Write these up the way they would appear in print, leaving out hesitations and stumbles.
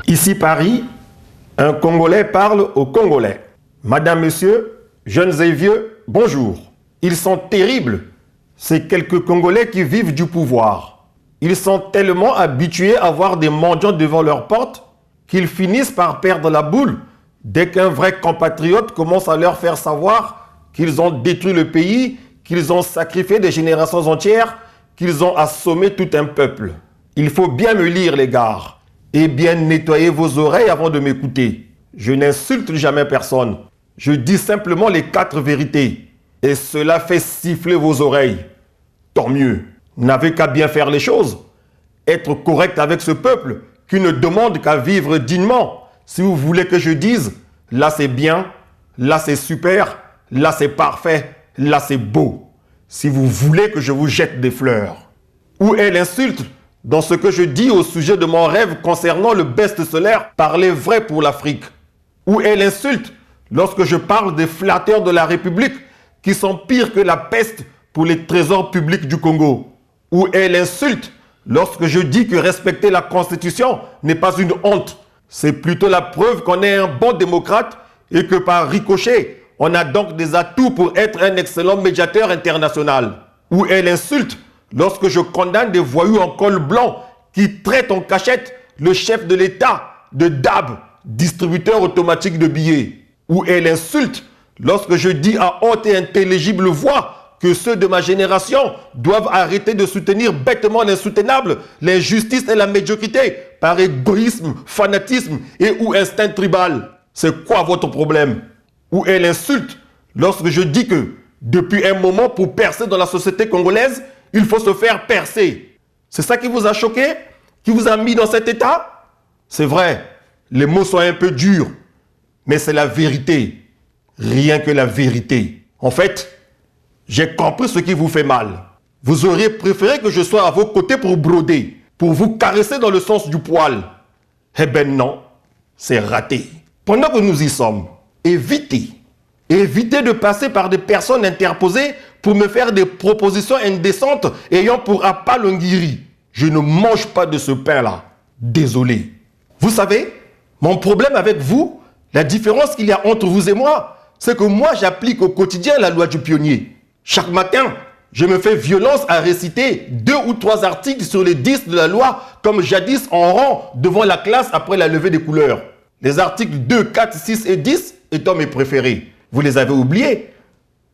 Ici Paris, un Congolais parle aux Congolais. Madame, Monsieur, jeunes et vieux, bonjour. Ils sont terribles, ces quelques Congolais qui vivent du pouvoir. Ils sont tellement habitués à voir des mendiants devant leur porte qu'ils finissent par perdre la boule dès qu'un vrai compatriote commence à leur faire savoir qu'ils ont détruit le pays, qu'ils ont sacrifié des générations entières, qu'ils ont assommé tout un peuple. Il faut bien me lire, les gars, et bien nettoyer vos oreilles avant de m'écouter. Je n'insulte jamais personne. Je dis simplement les 4 vérités. Et cela fait siffler vos oreilles. Tant mieux. Vous n'avez qu'à bien faire les choses. Être correct avec ce peuple qui ne demande qu'à vivre dignement. Si vous voulez que je dise, là c'est bien, là c'est super, là c'est parfait, là c'est beau. Si vous voulez que je vous jette des fleurs. Où est l'insulte dans ce que je dis au sujet de mon rêve concernant le best-seller « Parler vrai pour l'Afrique » ? Où est l'insulte lorsque je parle des flatteurs de la République qui sont pires que la peste pour les trésors publics du Congo? Où est l'insulte lorsque je dis que respecter la Constitution n'est pas une honte? C'est plutôt la preuve qu'on est un bon démocrate et que par ricochet, on a donc des atouts pour être un excellent médiateur international. Où est l'insulte lorsque je condamne des voyous en col blanc qui traitent en cachette le chef de l'État de DAB, distributeur automatique de billets? Où est l'insulte lorsque je dis à haute et intelligible voix que ceux de ma génération doivent arrêter de soutenir bêtement l'insoutenable, l'injustice et la médiocrité par égoïsme, fanatisme et ou instinct tribal? C'est quoi votre problème? Où est l'insulte lorsque je dis que depuis un moment, pour percer dans la société congolaise, il faut se faire percer? C'est ça qui vous a choqué? Qui vous a mis dans cet état? C'est vrai, les mots sont un peu durs, mais c'est la vérité. Rien que la vérité. En fait, j'ai compris ce qui vous fait mal. Vous auriez préféré que je sois à vos côtés pour broder, pour vous caresser dans le sens du poil. Eh ben non, c'est raté. Pendant que nous y sommes, évitez de passer par des personnes interposées pour me faire des propositions indécentes ayant pour appât le ngiri. Je ne mange pas de ce pain-là. Désolé. Vous savez, mon problème avec vous, la différence qu'il y a entre vous et moi, c'est que moi j'applique au quotidien la loi du pionnier. Chaque matin, je me fais violence à réciter 2 ou 3 articles sur les 10 de la loi comme jadis en rang devant la classe après la levée des couleurs. Les articles 2, 4, 6 et 10 étant mes préférés. Vous les avez oubliés?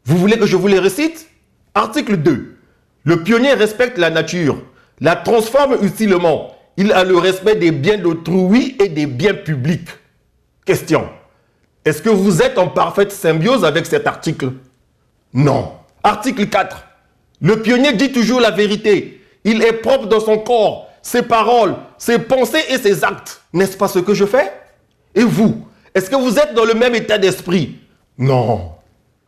Vous voulez que je vous les récite? Article 2. Le pionnier respecte la nature, la transforme utilement. Il a le respect des biens d'autrui et des biens publics. Question. Est-ce que vous êtes en parfaite symbiose avec cet article? Non. Article 4. Le pionnier dit toujours la vérité. Il est propre dans son corps, ses paroles, ses pensées et ses actes. N'est-ce pas ce que je fais? Et vous, est-ce que vous êtes dans le même état d'esprit? Non.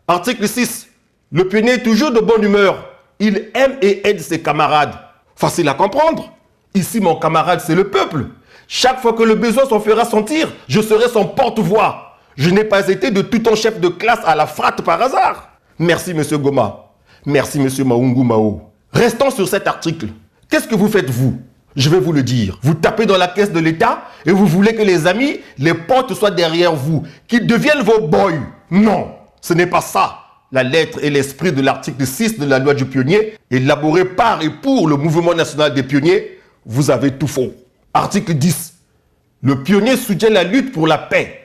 Article 6. Le pionnier est toujours de bonne humeur. Il aime et aide ses camarades. Facile à comprendre. Ici, mon camarade, c'est le peuple. Chaque fois que le besoin s'en fera sentir, je serai son porte-voix. Je n'ai pas été de tout un chef de classe à la fratte par hasard. Merci, monsieur Goma. Merci, monsieur Maungu Mao. Restons sur cet article. Qu'est-ce que vous faites, vous? Je vais vous le dire. Vous tapez dans la caisse de l'État et vous voulez que les amis, les potes soient derrière vous, qu'ils deviennent vos boys. Non, ce n'est pas ça. La lettre et l'esprit de l'article 6 de la loi du pionnier, élaboré par et pour le mouvement national des pionniers, vous avez tout faux. Article 10. Le pionnier soutient la lutte pour la paix,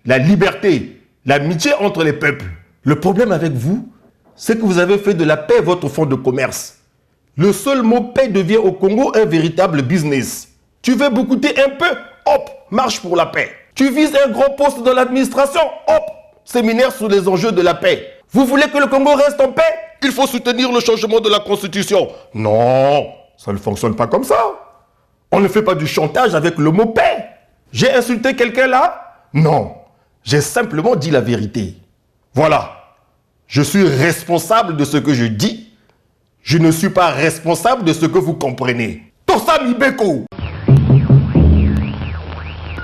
la liberté, l'amitié entre les peuples. Le problème avec vous, c'est que vous avez fait de la paix votre fonds de commerce. Le seul mot paix devient au Congo un véritable business. Tu veux boucouter un peu? Hop, marche pour la paix. Tu vises un gros poste dans l'administration? Hop, séminaire sur les enjeux de la paix. Vous voulez que le Congo reste en paix? Il faut soutenir le changement de la Constitution. Non, ça ne fonctionne pas comme ça. On ne fait pas du chantage avec le mot paix. J'ai insulté quelqu'un là? Non, j'ai simplement dit la vérité. Voilà, je suis responsable de ce que je dis. Je ne suis pas responsable de ce que vous comprenez. Tossa Mibeko.